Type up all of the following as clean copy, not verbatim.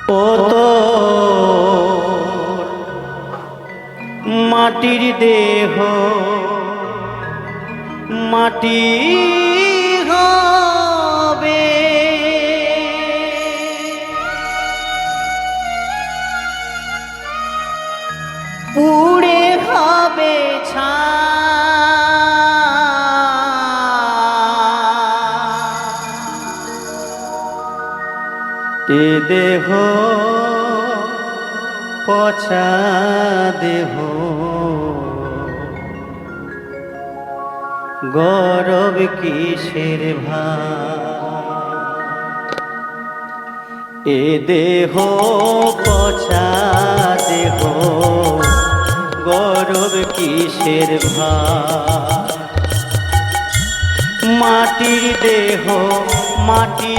ও তো মাটির দেহ মাটি হবে, পুড়ে হবে ছাই। এ দেহ পচা দেহ গৌরব কিসের ভাই। এ দেহ পচা দেহ গৌরব কিসের ভাই। মাটির দেহ মাটি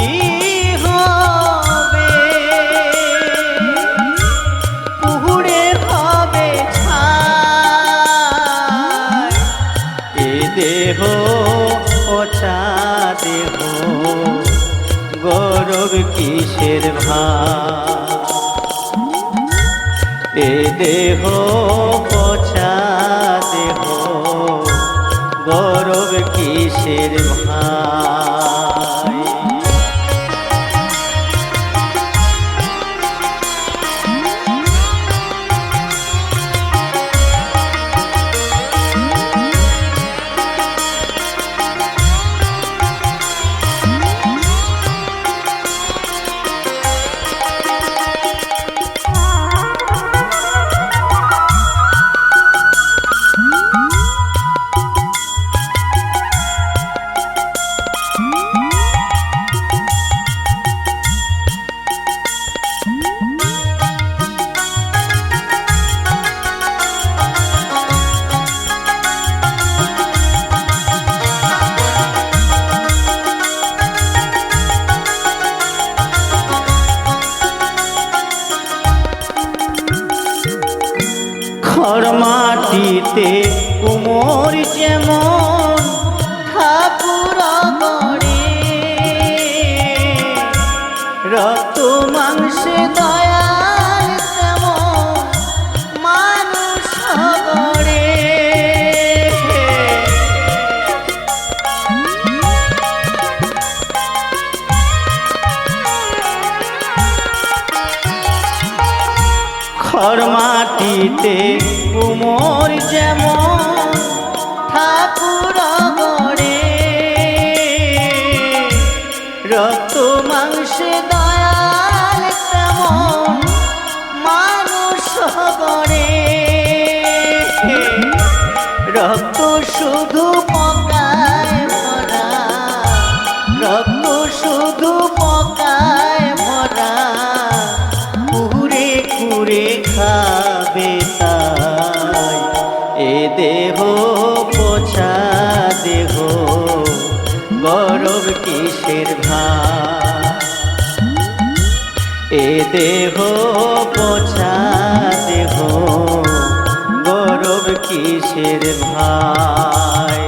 হবে, পুড়ে হবে ছাই। এ দেহ পচা দেহ গৌরব কিসের ভাই। এ দেহ পচা দেহ গৌরব কিসের ভাই। খড় মাটিতে কুমোর যেমন ঠাকুর গড়ে, রক্ত মাংসে দয়াল তেমন মানুষ গড়ে। খড় মাটিতে কুমোর যেমন ঠাকুর গড়ে, রক্ত মাংসে দয়াল তেমন মানুষ গড়ে। রক্ত শুধু পকায় ভরা, রক্ত শুধু পকায় ভরা, পুরে কুরে খাবে তাই। এ দেহ পচা দেহ গৌরব কিসের ভাই। এ দেহ পচা দেহ গৌরব কিসের ভাই।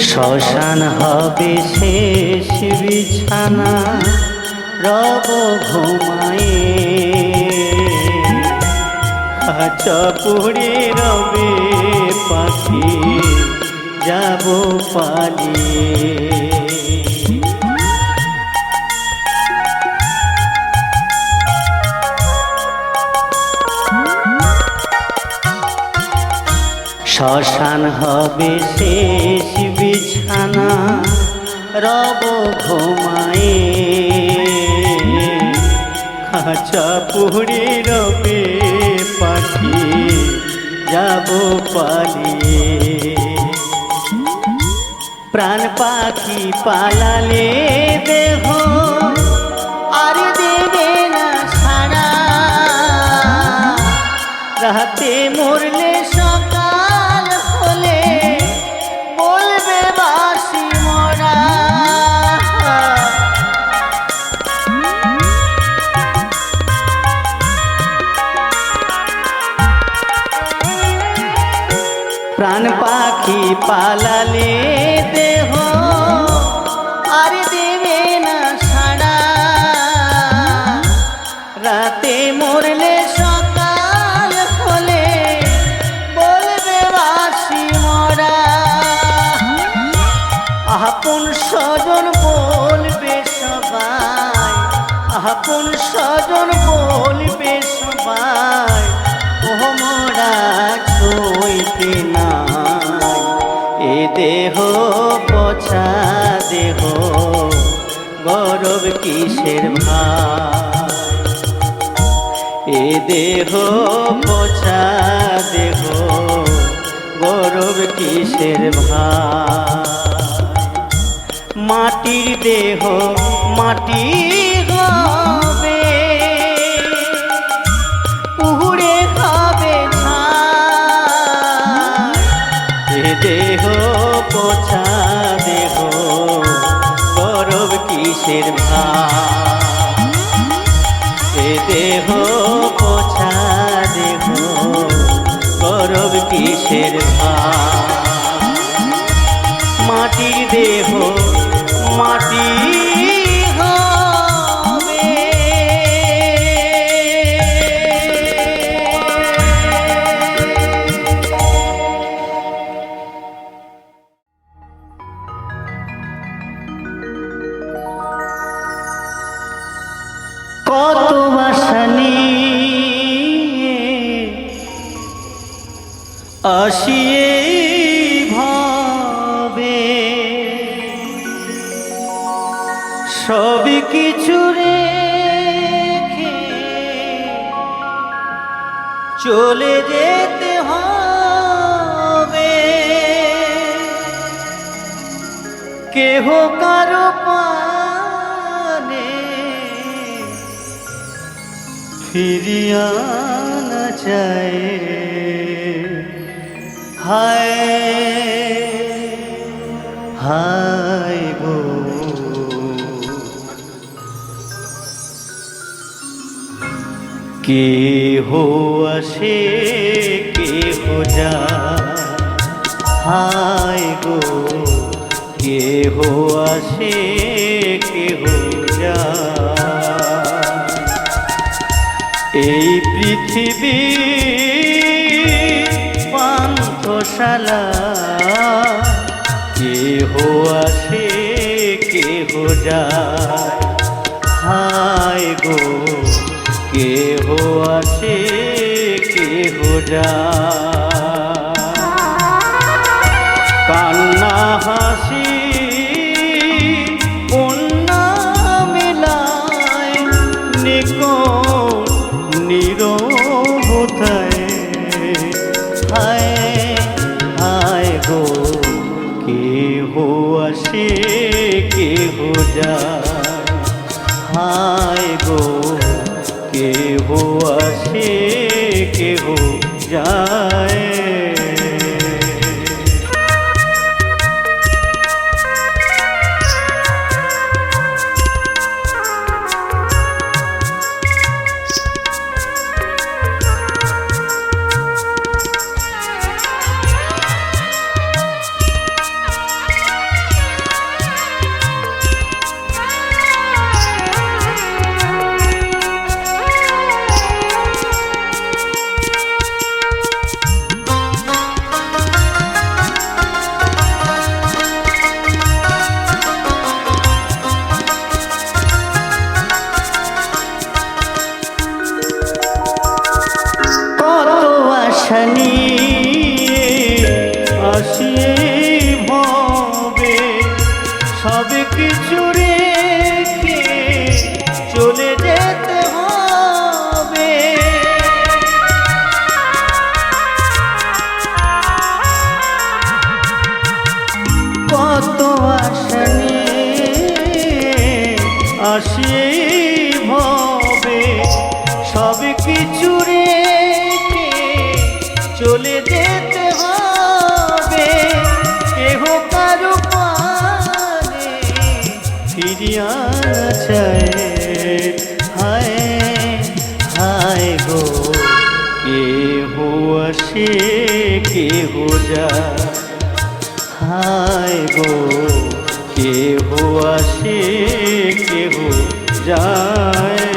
শ্মশান হবে শেষ বিছানা, রব ঘুমায়ে খাঁচা পড়ে রবে পাখি যাব পালিয়ে। শ্মশান হবে শেষ বিছানা, রব ঘুমায়ে খাঁচা পুড়ে রবে পাখি যাব পালিয়ে। প্রাণ পাখি পালালে দেহ আর দেবে না সাড়া, রাতে মরলে সকাল হলে বলবে বাসি মরা। প্রাণ পাখি পালালে দেহ আর দেবে না সাড়া, রাতে মরলে সকাল হলে বলবে বাসি মরা। আপন স্বজন বলবে সবাই, আপন স্বজন বলবে সবাই, ও মোরা ছইতে নাই এ দেহ পছা দেহ, গৌরব কিসের ভাই। এ দেহ পছা দেহ, গৌরব কিসের ভাই। মাটির দেহ মাটি হবে, পুড়ে খাবে ছাই। এ দেহ পছা দেহ, গৌরব কিসের ভাই। এ দেহ পছা দেহ, গৌরব কিসের ভাই। মাটির দেহ মাটি হবে। কত বাসা নিয়ে আসিয়ে ভাবে, সব কিছু রেখে চলে যেতে হবে। কেহ কারো পানে ফিরিয়া না চায়। হায় হায় গো, কেহ আসে কেহ যায়। হায় গো, কেহ আসে কেহ যায়। এই পৃথিবী পান্থশালা, কেহ আসে কেহ যায়। হায় গো, কেহ আসে কেহ যায়। কান্না হাসি কন্যা মেলায়, নিকট নীরবতায়। হায় হায় গো, কেহ আসে কেহ যায়। হায় গো, কেহ আসে কেহ যায়। हो যায় হায় গো কেহ আসে কেহ যায়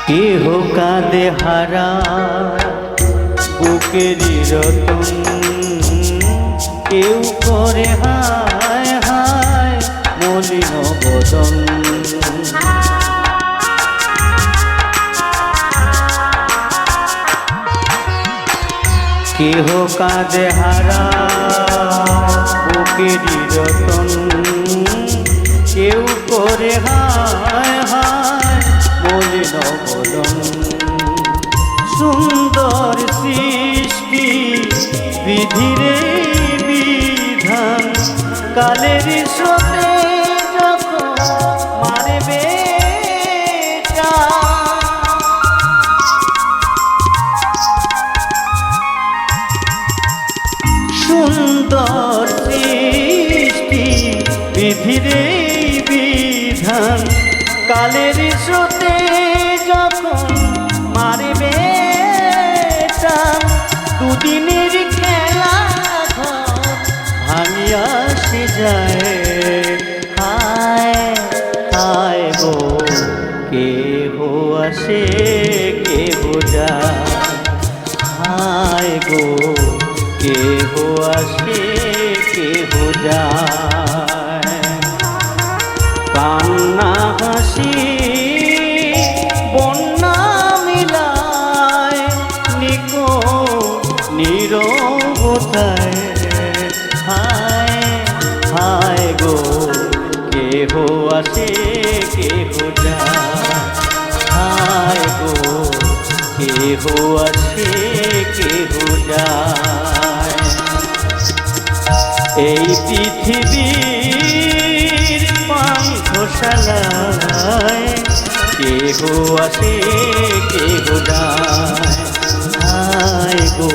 কেহ কাঁদে হারা বুকেরই রতন কেউ করে হায় হায় মলিন বদন কেহ কাঁদে হারা বুকেরই রতন কেউ করে হায় হায় মলিন বদন সুন্দর সৃষ্টি বিধিরে বিধান কালের স্রোতে যখন মারবে সুন্দর সৃষ্টি বিধিরে বিধান কালের স্রোতে যখন মারবে টান দুদিনের খেলা ভাঙিয়া সে যায় হায় হায় গো কেহ আসে কেহ যায় হায় গো কেহ আসে কেহ যায় কান্না হাসি বন্যা মিলায় নিকো নীরবতায় হায় হায় গো কেহ আসে কেহ যায় হায় গো কেহ আসে কেহ যায় এই পৃথিবীর পান্থশালায় কেহ আসে কেহ যায় হায় গো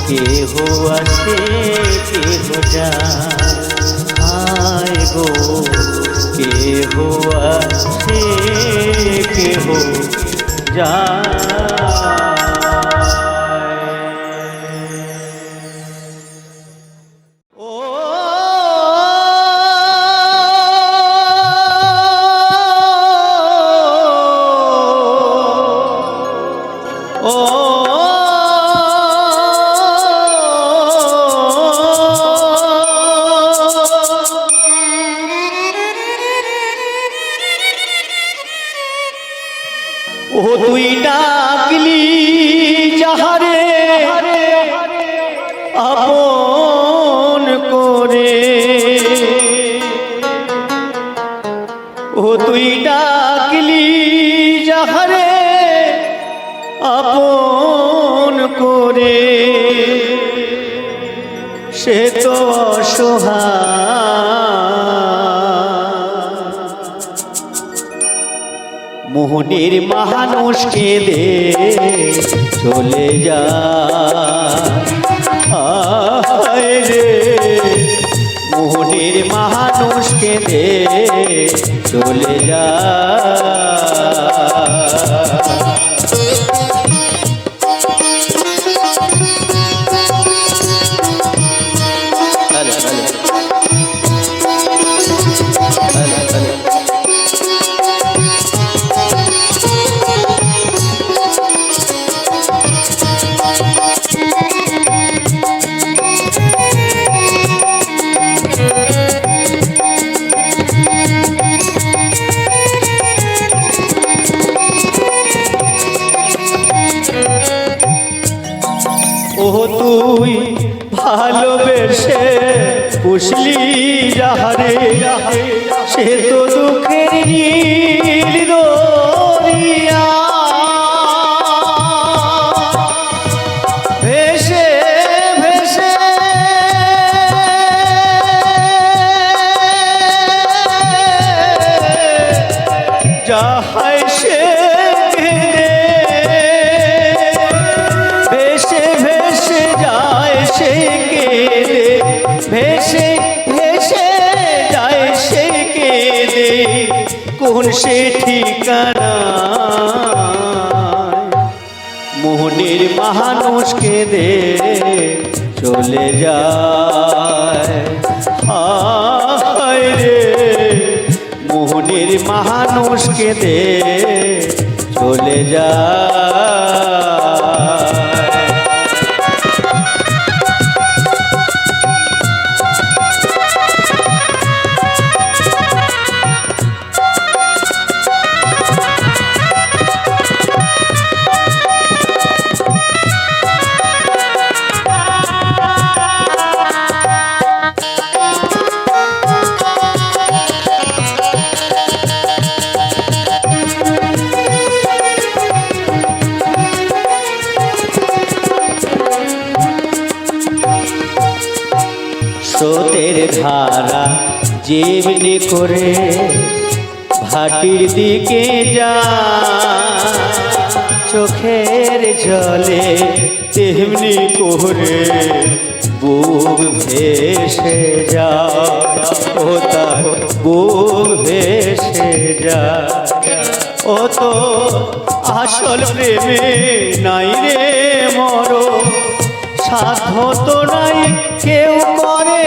কেহ আসে কেহ যায় হায় গো কেহ আসে কেহ যায় ও তুই ডাকলি যাহারে আপন করে ও তুই ডাকলি যাহারে আপন করে সে তো অসহায় মোহনের মানুষকে দে চলে যায় রে মোহনের মানুষকে দে চলে তুই ভালোবেসে পুষলি যাহারে সে তো দুঃখের নীল দরিয়া ভেসে ভেসে যায় সে ভেসে ভেসে যায় সে কেঁদে ভেসে ভেসে যায় সে কেঁদে কোন সে ঠিকানা মোহনের মানুষ কেঁদে চলে যায় হায় রে মোহনের মানুষ কেঁদে চলে যায় স্রোতের ধারা যেমনি করে ভাটির দিকে যা চোখের জলে তেমনি করে বুক ভেসে যা ও তার বুক ভেসে যা ও তো আসল প্রেমে নাই রে মরো সাধ্য তো নাই কেউ করে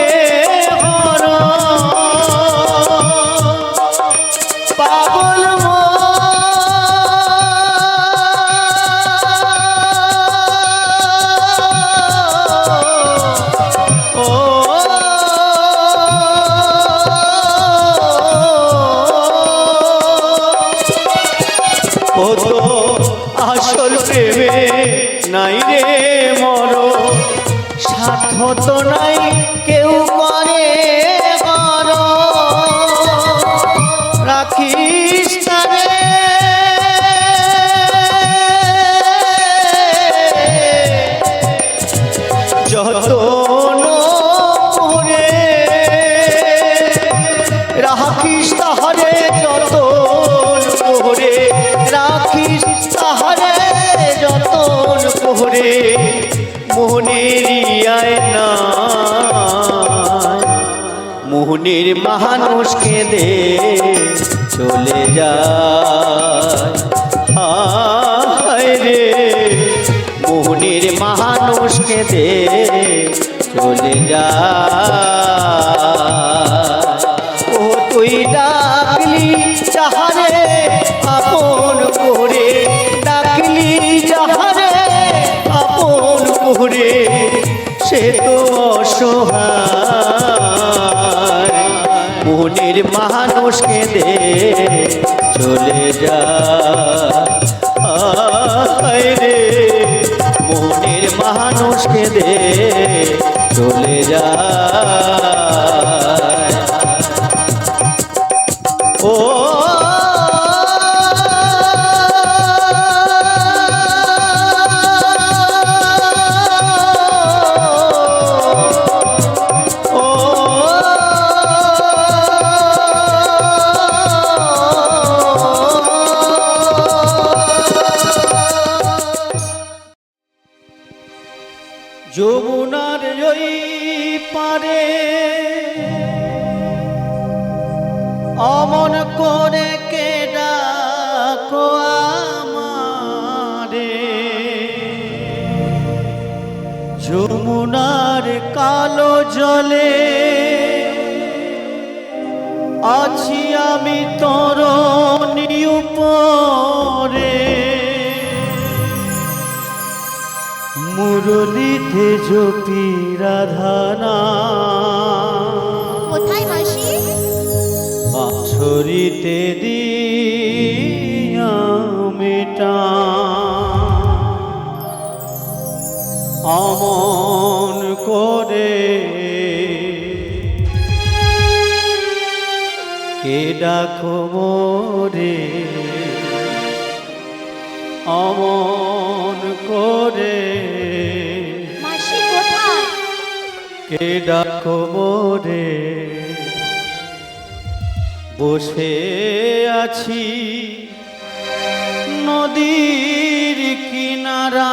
পাগল ও তো আসল প্রেমে নাই রে মরো সাধ্য তো নাই কেউ করে রাখিস তারে যতন করে রাখিস তাহারে যতন করে রাখিস তাহারে যতন করে মোহনের আয়না মোহনের মানুষ কেঁদে চলে যায় হায় রে মোহনের মানুষ কেঁদে চলে যায় ও তুই ডাকলি যাহারে আপন করে ডাকলি যাহারে আপন করে সে তো অসহায় মোহনের মানুষ কেঁদে চলে যায় রে মোহনের মানুষ কেঁদে চলে যায় ও যমুনার ওই পারে অমন করে কে ডাকো আমারে যমুনার কালো জলে আছি আমি তরণী উপরে মুরলিতে জপি রাধানা কোথায় মাসি বাঁশরিতে দিয়া মেটা আমন করে কে কে ডাকো মোরে অমন করে, মাসি কোথায়? কে ডাকো মোরে বসে আছি নদীর কিনারা।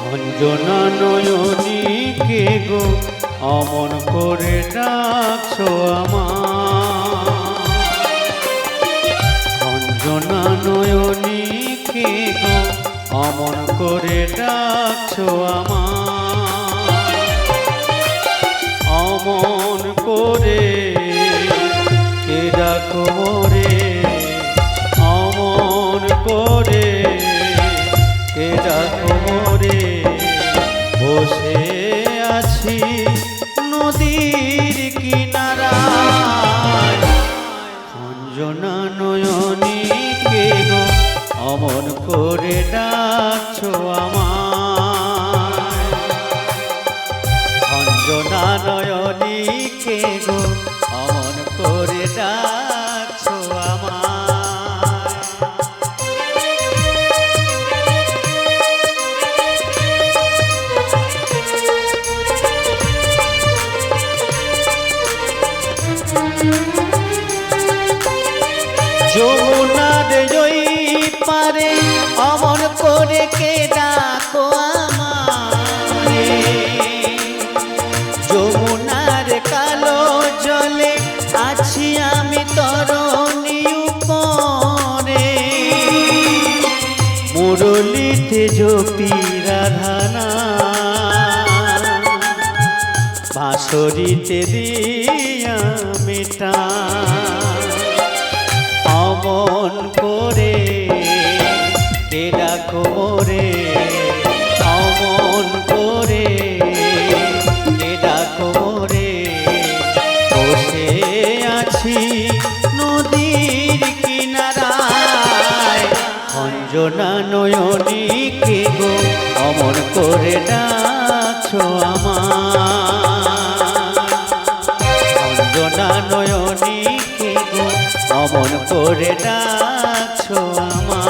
অঞ্জনা নয়নী কে গো অমন করে ডাকছো আমার। অঞ্জনা নয়নী কে গো অমন করে ডাকছো আমার। অমন করে কে ডাকো মোরে অমন করে, কে ডাকো মোরে বসে আছি নদীর কিনারায়। অঞ্জনা নয়নী কে গো অমন করে ডাকছো আমায়। অঞ্জনা নয়নী কে গো অমন করে ডাকছো আমায়। যমুনার ওই পারে অমন করে কে ডাকো আমারে। যমুনার কালো জলে আছি আমি তরণী উপরে। মুরলিতে জপি রাধানা বাঁশরিতে দিয়া মেটা। অমন করে কে ডাকো মোরে অমন করে, কে ডাকো মোরে বসে আছি নদীর কিনারায়। অঞ্জনা নয়নী কে গো অমন করে ডাকছো আমার। অঞ্জনা নয়নী কে গো অমন করে ডাকছো আমার।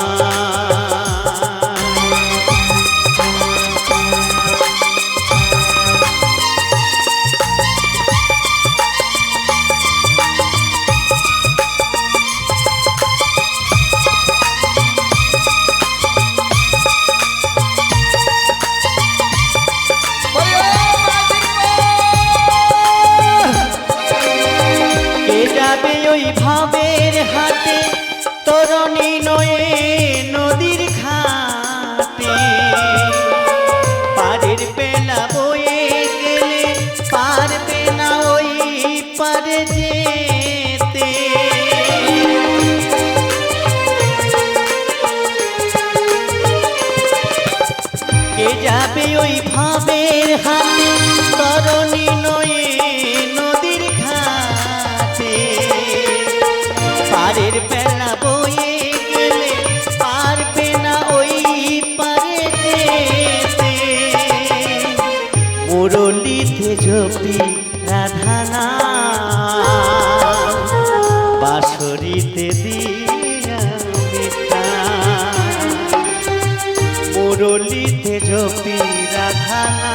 কে যাবে ওই ভাবের হাতে তরণী নয়ে নদীর ঘাটে। পারের পেলা বয়ে গেলে পারবে না ওই পারে যেতে। কে যাবে ওই ভাবের হাতে তরণী নয়ে নদীর ঘাটে। পারের বেলা বয়ে গেলে পারবে না ওই পারে যেতে। মুরলিতে জপি রাধানা বাঁশরিতে দিয়া মেটা। মুরলিতে জপি রাধানা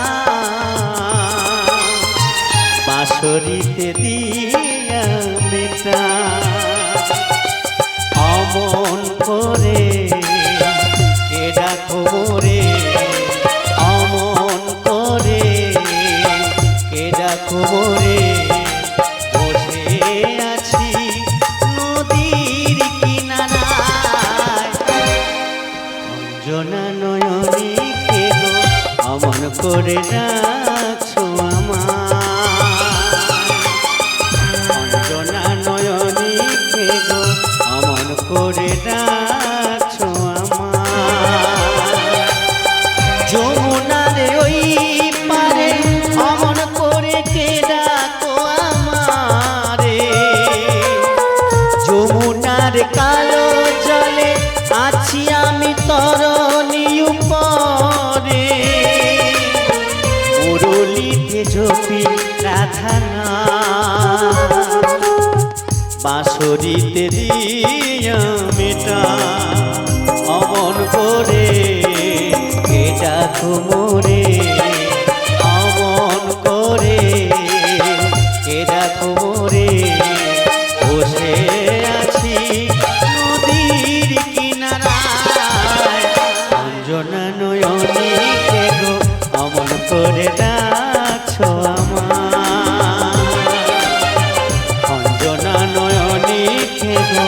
বাঁশরিতে দিয়া মেটা। অমন করে কে ডাকো মোরে অমন করে, কে ডাকো মোরে বসে আছি নদীর কিনারায়। অঞ্জনা নয়নী কে গো অমন করে ডাকছো আমার। অঞ্জনা নয়নী কে গো অমন করে খানা বাঁশরিতে দিয়া মেটা অমন করে এটা কুমোরে অমন করে এটা কুমোরে বসে আছি নদীর কিনারায় অঞ্জনা নয়নী কে গো অমন করে ডাকছো আমার অঞ্জনা নয়নী কে গো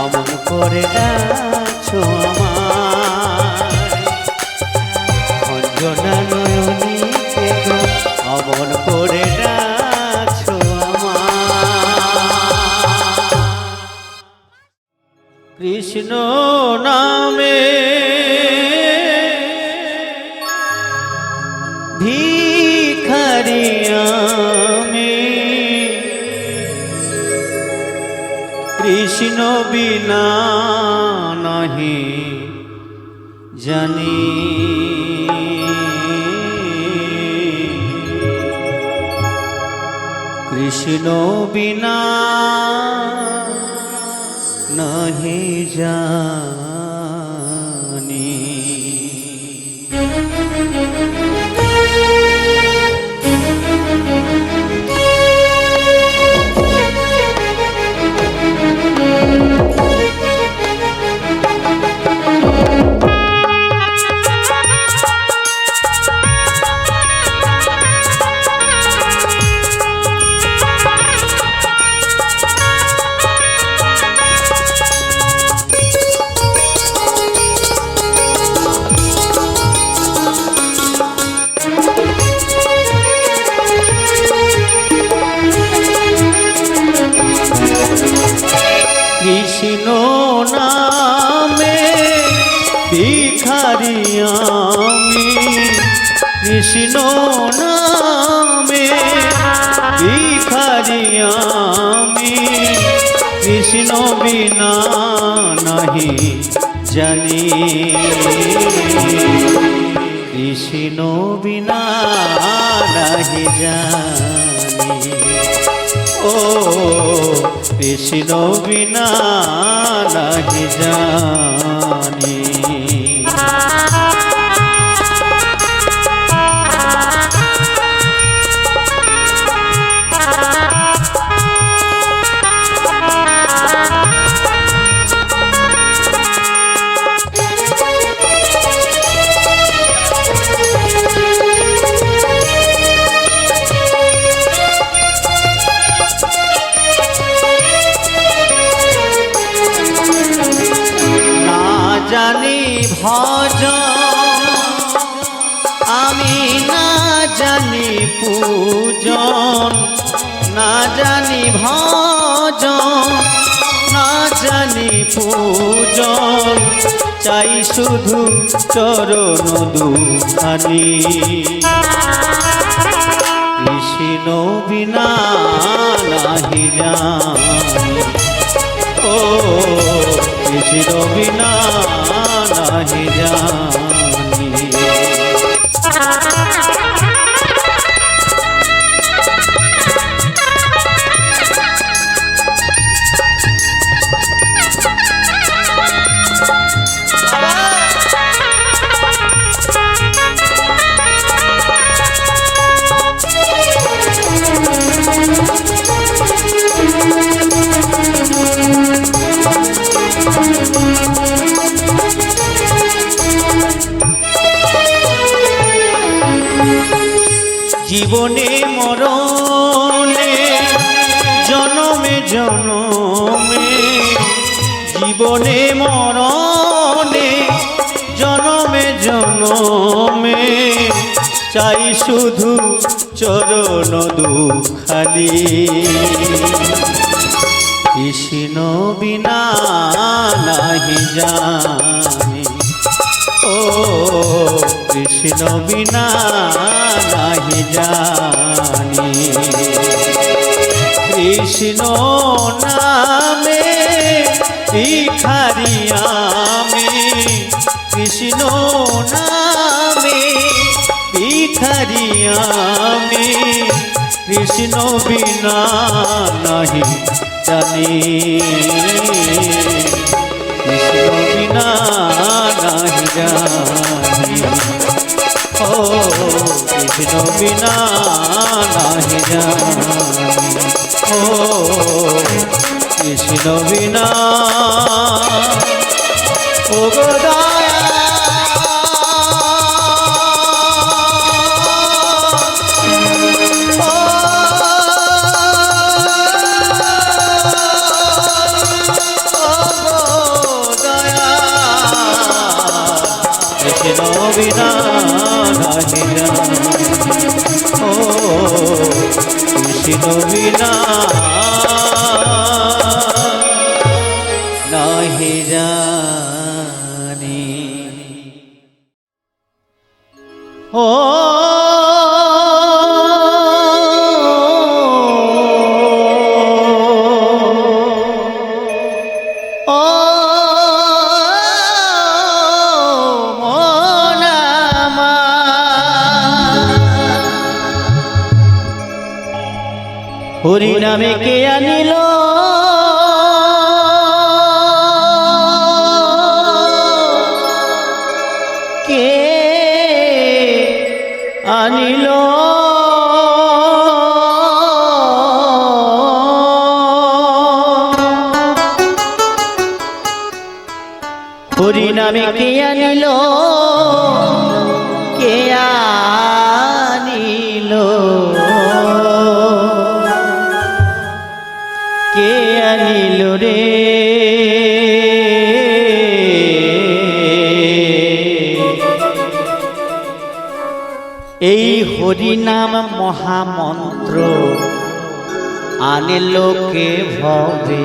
অমন করে ডাকছো আমার অঞ্জনা নয়নী কে গো অমন করে ডাকছো আমার কৃষ্ণ নামে ভিখারি আমি কৃষ্ণ বিনা নাহি জানি কৃষ্ণ বিনা নাহি জানি কৃষ্ণ নামে ভিখারি আমি কৃষ্ণ নামে ভিখারি আমি কৃষ্ণ বিনা নাহি জানি কৃষ্ণ বিনা নাহি জানি ও কৃষ্ণ বিনা নাহি জানি জানি ভজন আমি না জানি পূজন না জানি ভজন না জানি পূজন চাই শুধু চরণ দুখানি কৃষ্ণ বিনা নাহি জানি ও কৃষ্ণ বিনা নাহি জানি জীবনে মরণে জনমে জনমে জীবনে মরণে জনমে জনমে চাই শুধু চরণ দুখানি কৃষ্ণ বিনা নাহি জানি ও কৃষ্ণ বিনা নাহি জানি কৃষ্ণ নামে ভিখারি আমি কৃষ্ণ নামে ভিখারি আমি কৃষ্ণ বিনা নাহি জানি, কৃষ্ণ বিনা নাহি জানি, ও কৃষ্ণ বিনা নাহি জানি, ও কৃষ্ণ বিনা ও গো দয়া কৃষ্ণ বিনা নাহি জানি, ও কৃষ্ণ বিনা নাহি জানি, ও হরি নামে কে আনিল কে আনিল হরি নামে কে আনিল কে আনিল কে আনিল রে এই হরি নাম মহামন্ত্র আনিল কে ভবে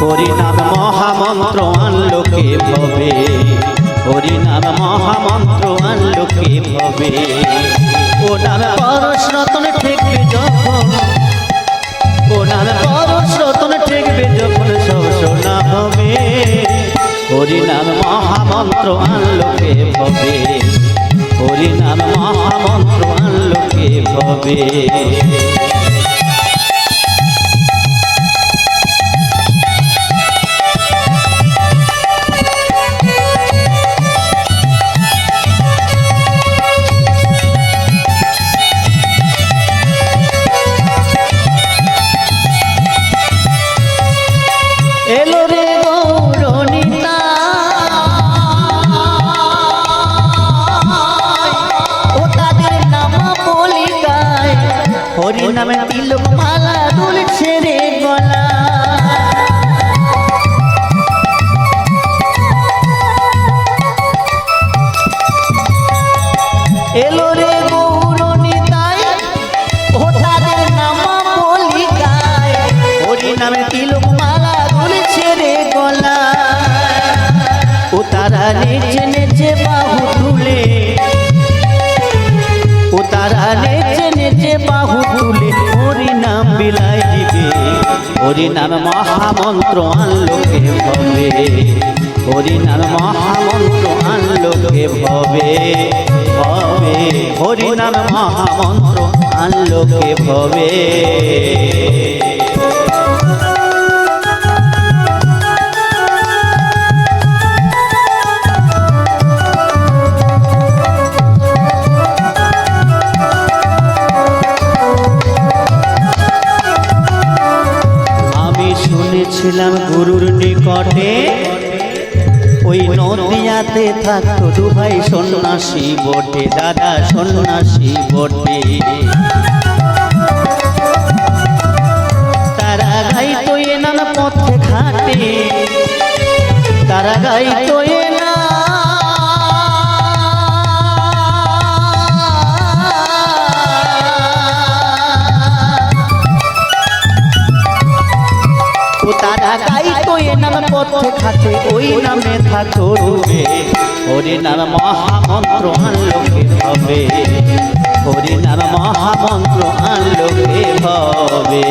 হরি নাম মহামন্ত্র আনলো কে ভবে, হরি নাম মহামন্ত্র আনলো কে ভবে, ও নাম পরশ রতন ঠেকবে যখন, ও নাম পরশ রতন ঠেকবে যখন সব শোনা হবে, হরি নাম মহামন্ত্র আনলো কে ভবে, হরি নাম মহামন্ত্র আনলো কে ভবে। এলো রে গৌরনিতা ও তাদের নাম বলি গায়, হরি নামে তিলক মালা দুলছে রে গলা, এলো রে গৌরনিতাই ও তাদের নাম বলি গায়, হরি নামে তিলক মালা ছেড়ে গলা, ও তারা নেচে নেচে বাহু তুলে, ও তারা নেচে নেচে বাহু তুলে হরি নাম বিলাই দিবে, হরি নাম মহামন্ত্র আনলো কে ভবে, হরি নাম মহামন্ত্র আনলো কে ভবে ভবে, হরি নাম মহামন্ত্র আনলো কে ভবে। ছিলাম গুরুর নিকটে ওই নদিয়াতে থাকতো দুভাই সন্ন্যাসী বটে, দাদা সন্ন্যাসী বটে, তারা গাইতো এ নানা পথে ঘাটে, তারা গাইতো এ না পথে ঘাটে ওই নামে থাকো ডুবে হরি নাম মহামন্ত্র আনলোকে হবে হরি নাম মহামন্ত্র আনলোকে হবে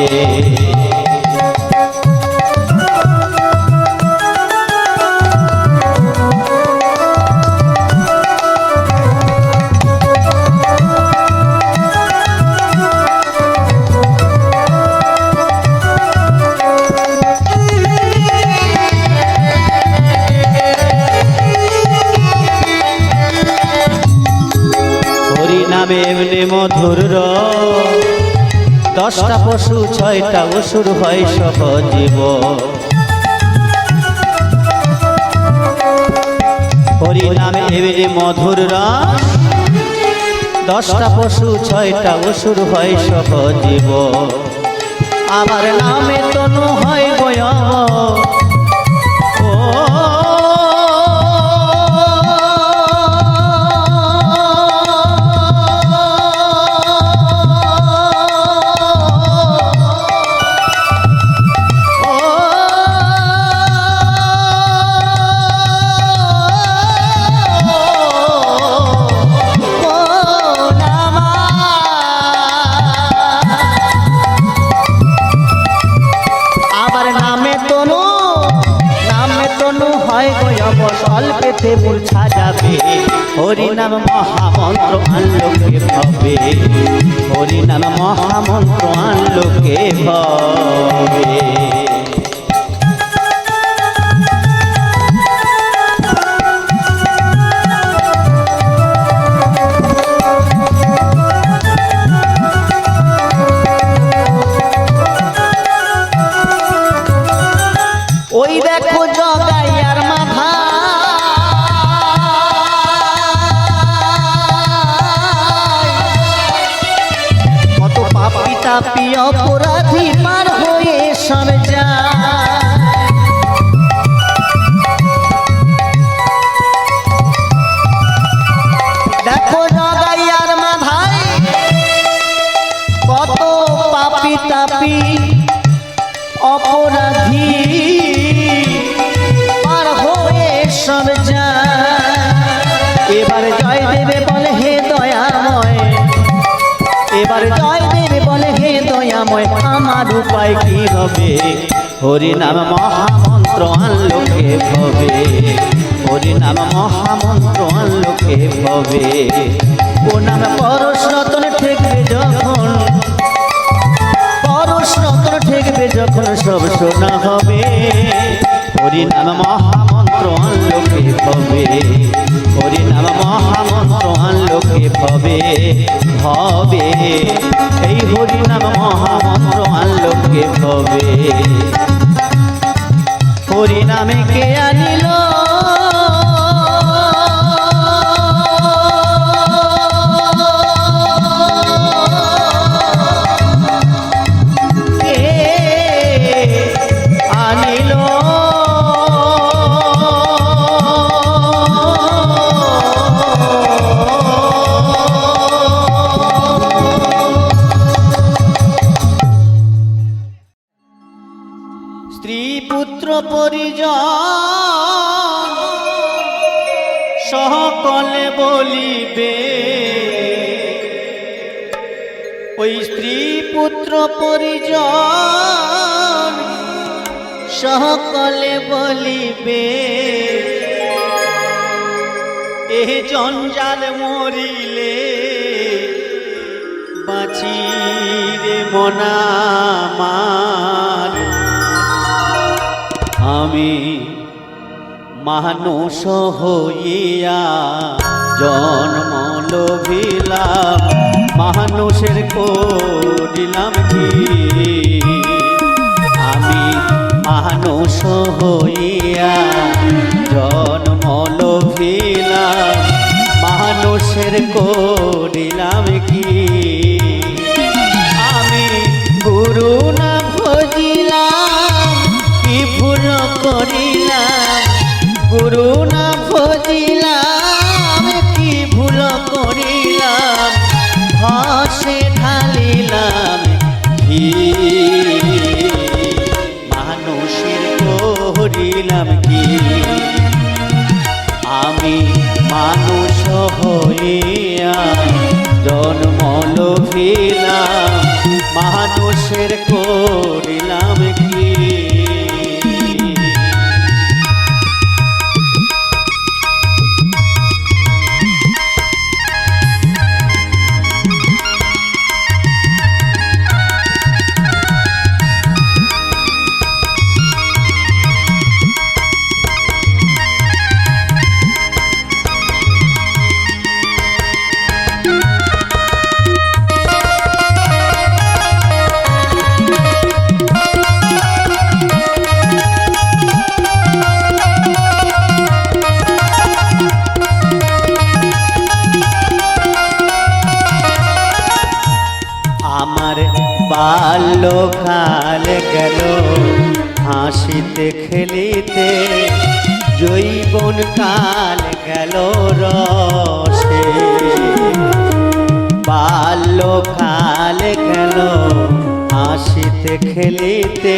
নামে এমনি মধুর রস 10টা পশু 6টা অসুর হয় সহজীব হরি নামে এমনি মধুর রস 10টা পশু 6টা অসুর হয় সহজীব আমার নামে তনু হয় গয়া অল্পেতে মূর্ছা যাবে হরি নাম মহামন্ত্র আনলোকে হবে হরি নাম মহামন্ত্র আনলোকে হবে ওই দেখো জগাইয়ার মাথা কত পাপী তাপী অপরাধী পার হয়ে সব যায় দেখো জগাইয়ার মাথায় কত পাপী তাপী অপরাধী পার হয়ে সব যায় এবার জয় দেবে বলে হে দয়াময় এবার জয় দেবে বলে হে দয়াময় আমার উপায় কি হবে হরি নাম মহামন্ত্র আনলোকে হবে হরি নাম মহামন্ত্র আনলোকে হবে ও নাম পরশ রতন ঠেকবে যখন পরশ রতন ঠেকবে যখন সব শোনা হবে হরি নাম মহামন্ত্র আনলোকে হবে হরি নাম মহামন্ত্র আনলোকে হবে হবে এই হরি নাম মহামন্ত্র আনলোকে হবে হরি নামে কে আনিল স্ত্রী পুত্র পরিজন সকলে বলিবে ওই স্ত্রী পুত্র পরিজন সকলে বলিবে এ জঞ্জাল মরিলে বাঁচি রে মনামার আমি মানুষ হইয়া জন্ম লোভিলাম মানুষের করিলাম কি আমি মানুষ হইয়া জন্ম লোভিলাম মানুষের করিলাম কি আমি গুরু না ভজিলাম কি ভুল করিলাম গুরু না ভজিলাম কি ভুল করিলাম ভাসে ঢালিলাম ঘি মানুষের করিলাম আমি মানুষ হইয়া জন্ম লভিলাম, মানুষের করিলাম কি? আমার বাল্যকাল গেল হাসিতে খেলিতে, যৌবন কাল গেল রসে। বাল্যকাল গেল হাসিতে খেলিতে,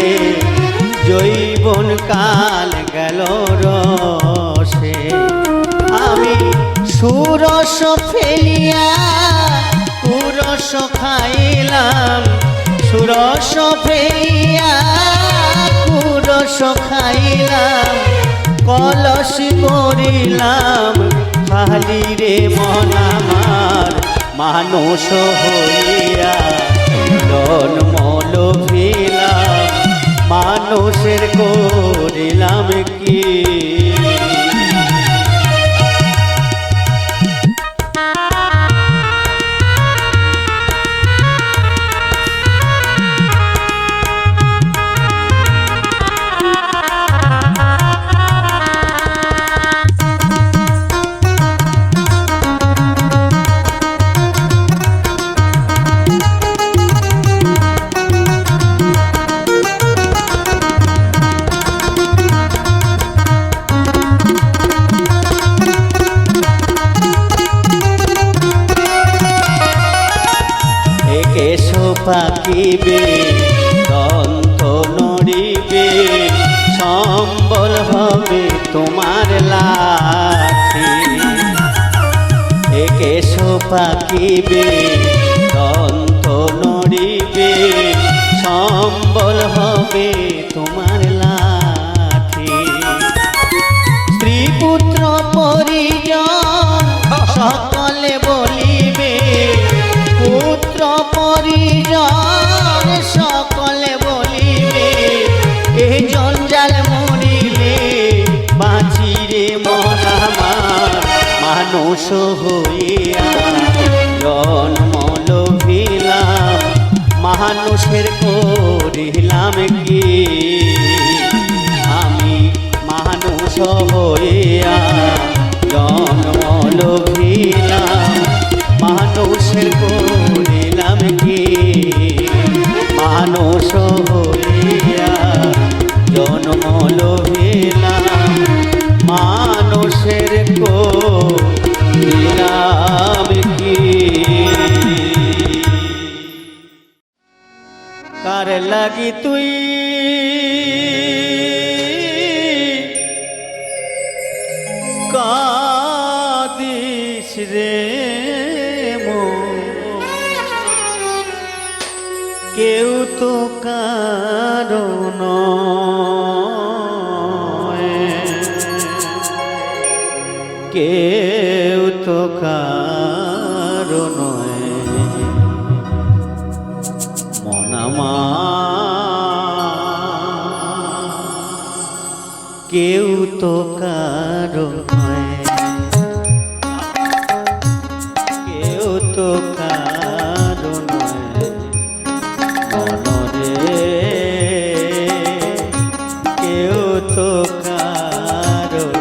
যৌবন কাল গেল রসে। আমি সুরস ফেলিয়া পুরস খাইলাম, সুরস ফেলিয়া পুরস খাইলাম, কলস করিলাম খালি রে মন আমার, মানুষ হইয়া জন্ম লভিলাম, মানুষের করিলাম কি? পাকিবে দন্ত নড়িবে, সম্বল হবে তোমার লাঠি। কেশ পাকিবে দন্ত নড়িবে, সম্বল হবে তোমার লাঠি। স্ত্রী পুত্র পরিজন সকলে বলিবে, পুত্র পরিজন সকলে বলিবে, এই জঞ্জাল মরিলে বাঁচিরে মন আমার, মানুষ হইয়া জন্ম লভিলাম, মানুষের করিলাম কি? আমি মানুষ হইয়া জন্ম লভিলাম, মানুষের করিলাম কি? মানুষ হইয়া জন্ম লভিলাম, মানুষের করিলাম কি? কার লাগি তুই কাঁদিস রে কেউ তো কারণ কেউ তো কারণ মনামা কেউ তো কারণ কেউ তো কারণ মনরে কেউ তো কারণ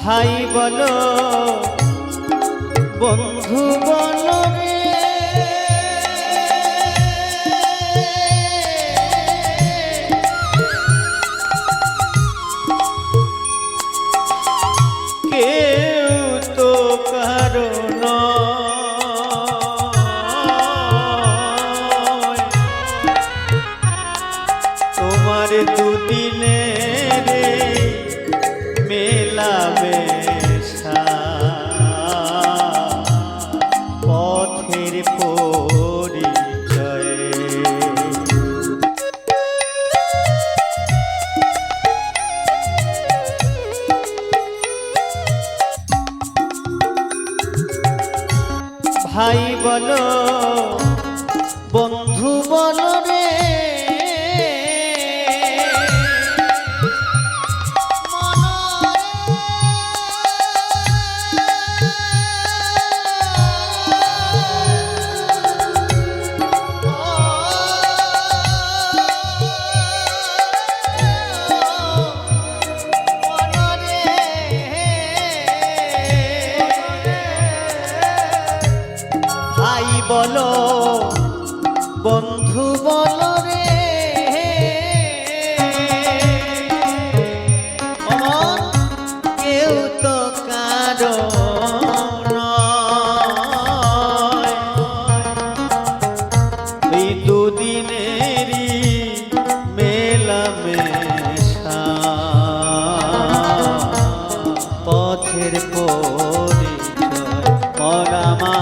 ভাই বলো বন্ধু বলো রে পরিচয়। ভাই বলো বন্ধু বলো রে ভাই বলো বন্ধু বলো রে অমন কেউ তো কারো নয়। এই দুদিনেরই মেলামেশা পথের পরিচয় মরামা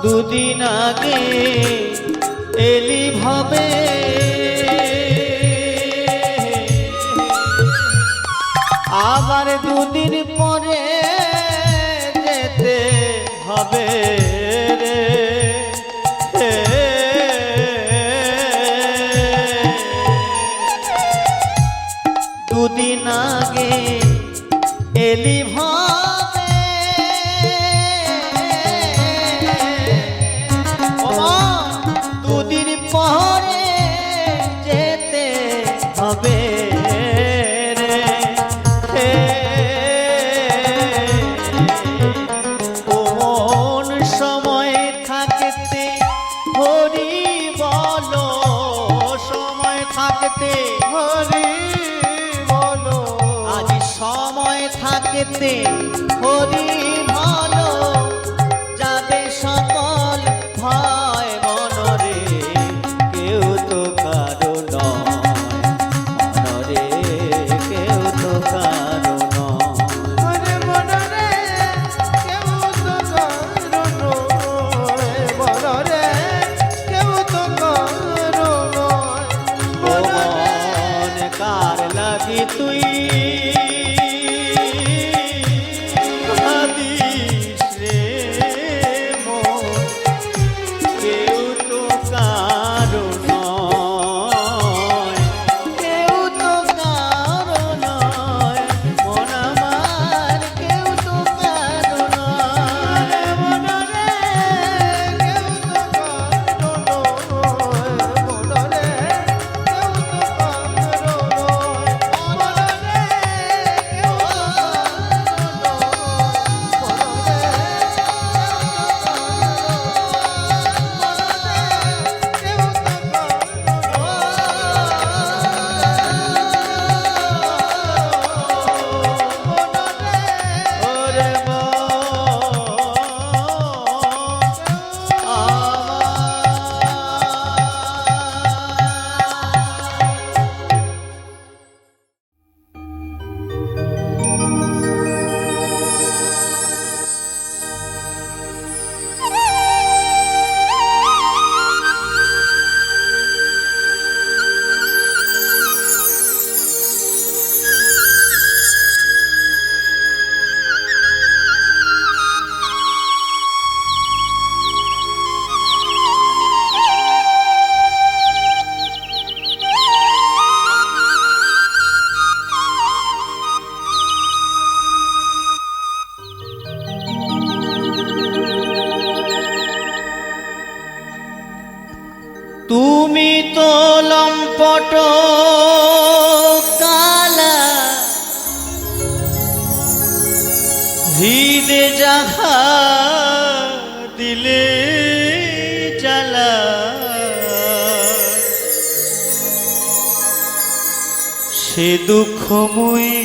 দুদিন আগে এলি ভাবে আবার দুদিন পরে যেতে হবে রে। দুদিন আগে এলি ভাবে দুদিন পরে যেতে হবে রে। কোন সময় থাকতে হরি বলো সময় থাকতে হরি বলো আজ সময় থাকতে হরি ভালো যাবে সকল ভয় মনরে কেউ তো কারো নয় মনরে কেউ তো কারো নয় মনরে কেউ তো কারো নয় মনরে কেউ তো কারো নয়। ও মন কার লাগি তুই তুমি তো লম্পট কালা হৃদে যাহা দিলে জ্বালা যায় সে দুঃখময়ী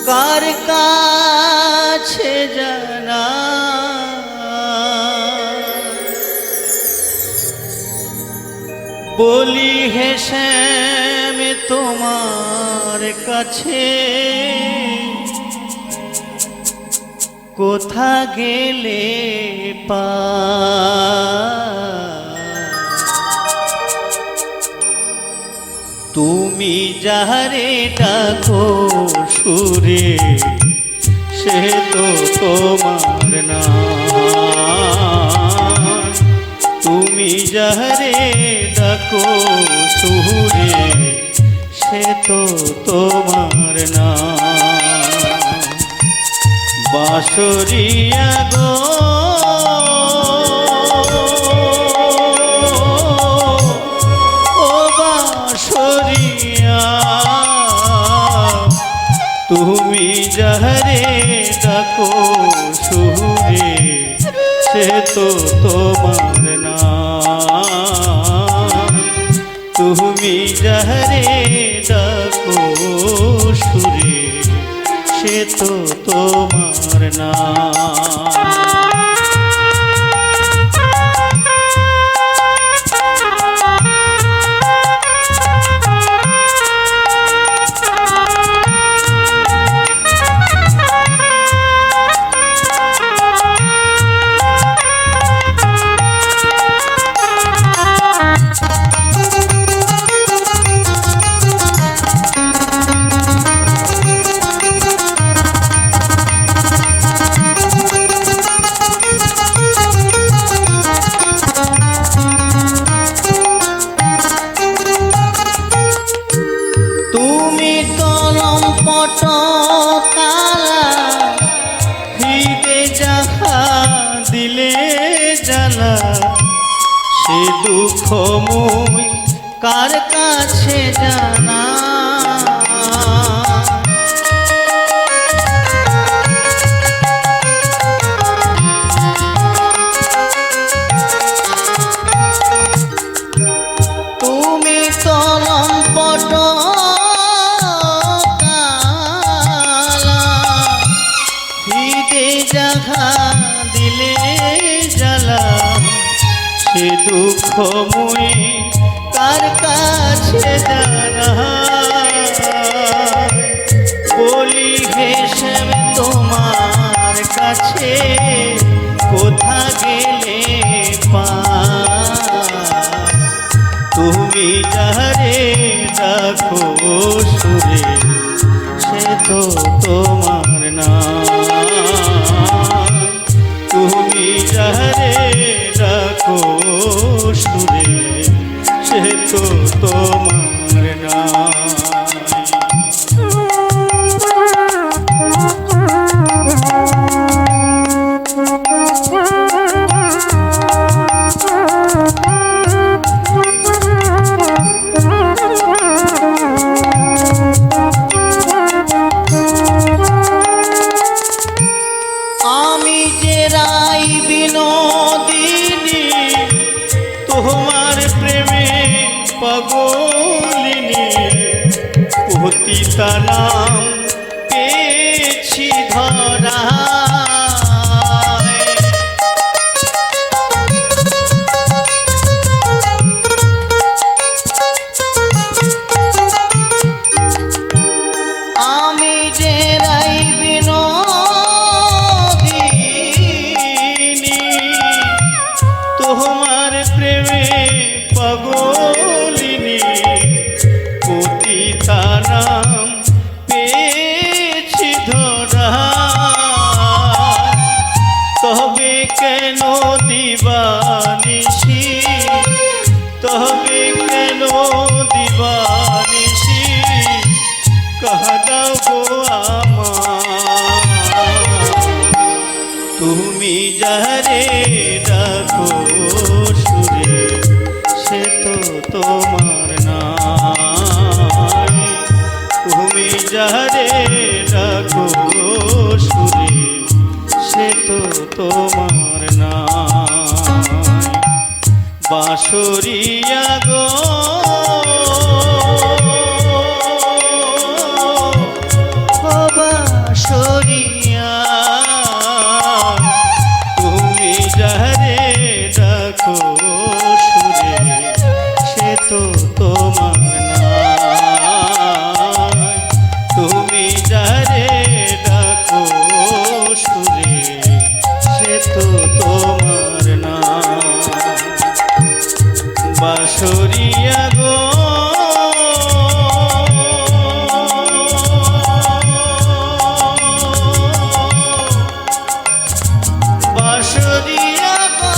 কার কাছে জানা বলি হে শ্যাম তোমার কাছে কোথা গেলে তুমি যারে ডাকো সুরে সে তো তোমার না তুমি যারে ডাকো সুরে সে তো তোমার না বাঁশরিয়া গো ও বাঁশরিয়া তুমি যারে ডাকো সুরে সে তো তোমার না তুমি যারে ডাকো সুরে সে তো তোমার না তুমি কলম পটকালা হৃদে যাহা দিলে জ্বালা সে দুঃখ মুই কার কাছে জানা তুমি কলম পটকালা হৃদে যাহা দিলে জ্বালা সে দুঃখ মুই কার কাছে জানা বলি হে শ্যাম তোমার কাছে কোথা গেলে তুমি যারে ডাকো সুরে সে তো তোমার না তুমি যারে ডাকো সুরে সে তো তোমার না আমি যে রাই বিনোদিনী তোমার প্রেমে পাগলিনী পতিতা নাম পেয়েছি ধরা আমি যে রাই তোমার প্রেমে পাগলিনী পতিতা নাম পেয়েছি ধরা তবে কেন দিবানিশি তবে কেন দিবানিশি কাঁদাও গো আমার তুমি যারে ডাকো সুরে সে তো তোমার না তুমি যারে ডাকো সুরে সে তো তোমার না বাঁশরিয়া গো ও বাঁশরিয়া তুমি যারে ডাকো সুরে সে তো তোমার নয়। তুমি যারে ডাকো সুরে সে তো তোমার না। বাঁশরিয়া গো বাঁশরিয়া গো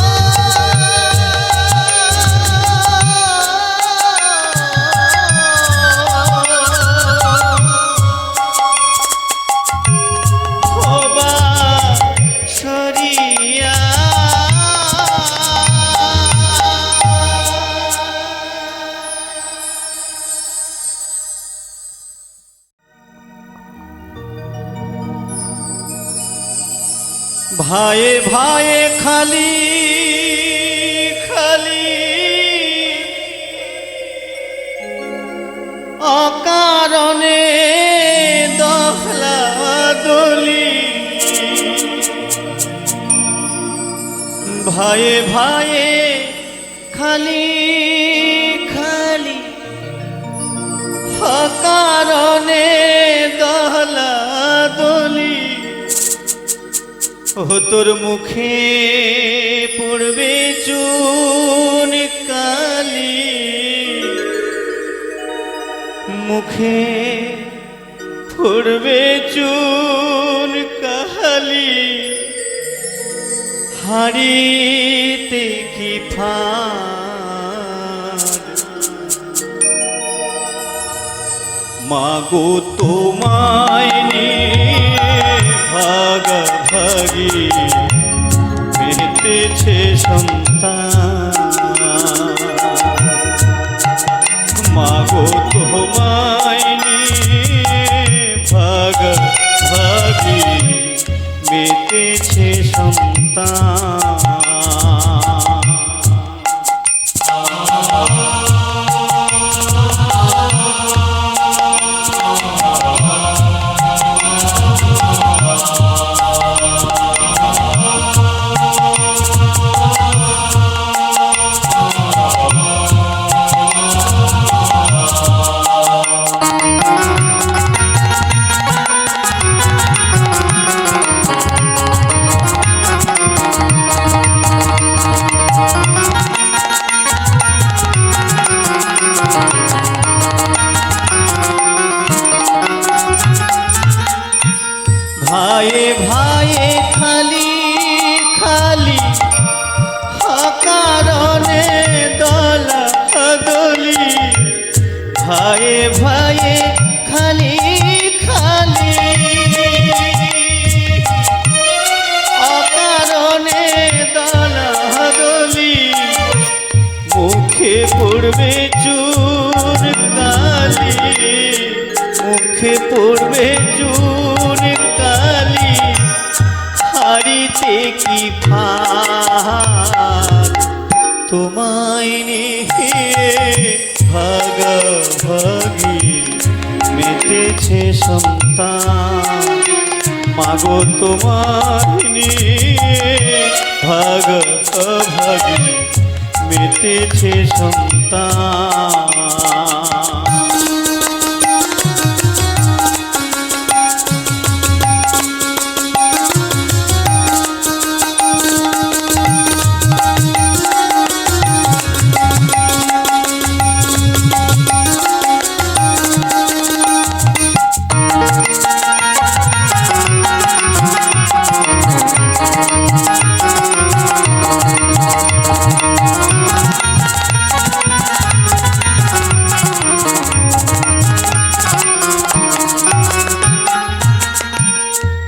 ও বাঁশরিয়া ভাইয়ে ভাইয়ে খালি খালি অকারণে দহলা দলি। ভাইয়ে ভাইয়ে খালি খালি অকারণে দহলা দলি। ও তোর মুখে পড়বে চুন কালি, মুখে পড়বে চুন কালি। হাড়িতে কি ফাঁদ মাগো তোমায় নিয়ে ভাগাভাগি পেতেছে সন্তান। মাগো তোমায় নিয়ে ভাগাভাগি পেতেছে সন্তান। ভাইয়ে ভাইয়ে খালি খালি অকারণে দলা দলি। ভাইয়ে ভাইয়ে খালি খালি অকারণে দলা দলি। মুখে পড়বে চুন কালি, মুখে পড়বে চুন কালি। হাড়িতে কি ফাঁদ তোমায় নিয়ে ভাগাভাগি মেতেছে সন্তান। মাগো তোমায় নিয়ে ভাগাভাগি মেতেছে সন্তান।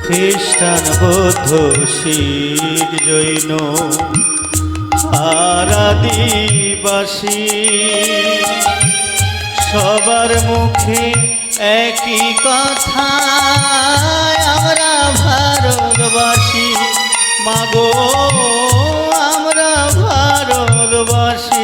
খ্রিস্টান বৌদ্ধ শিখ জৈন আর আদিবাসী সবার মুখে একই কথা, আমরা ভারতবাসী। মাগো আমরা ভারতবাসী।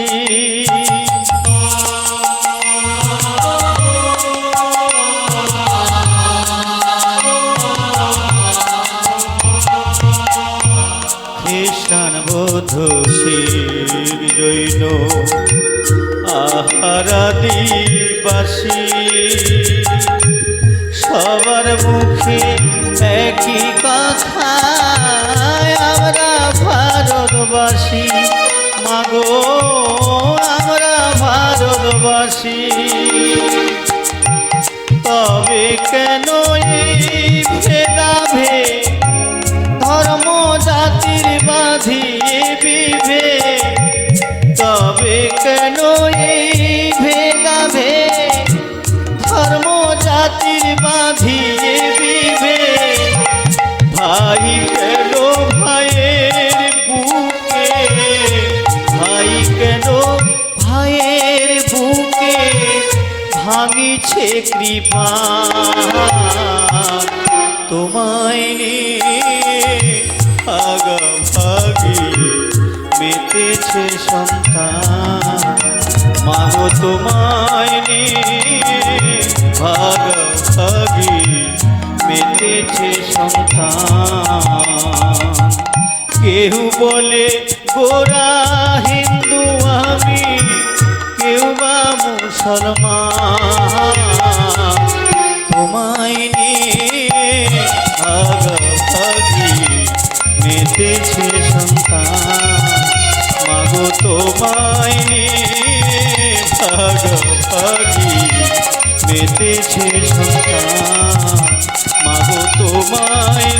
এলো আহারাদিবাসী সবার মুখে একই কথা আমরা ভারতবাসী মাগো আমরা ভারতবাসী তবে কেন এই ভেদাভেদ ধর্ম জাতির বাঁধিয়ে বিভেদ তবে কেন এই ভেদাভেদ ধর্ম জাতির বাঁধিয়ে বিভেদ ভাই কেন ভাইয়ের বুকে ভাই কেন ভাইয়ের বুকে ভাঙিছে কৃপা তোমায় নিয়ে ভাগাভাগি মেতেছে সন্তান মাগো তোমায় নিয়ে ভাগাভাগি মেতেছে সন্তান কেউ বলে গোরা হিন্দু আমি কেউ বা মুসলমান তোমায় নিয়ে ভাগাভাগি মেতেছে সন্তান মাগো তোমায় নিয়ে ভাগাভাগি মেতেছে সন্তান মাগো তোমায়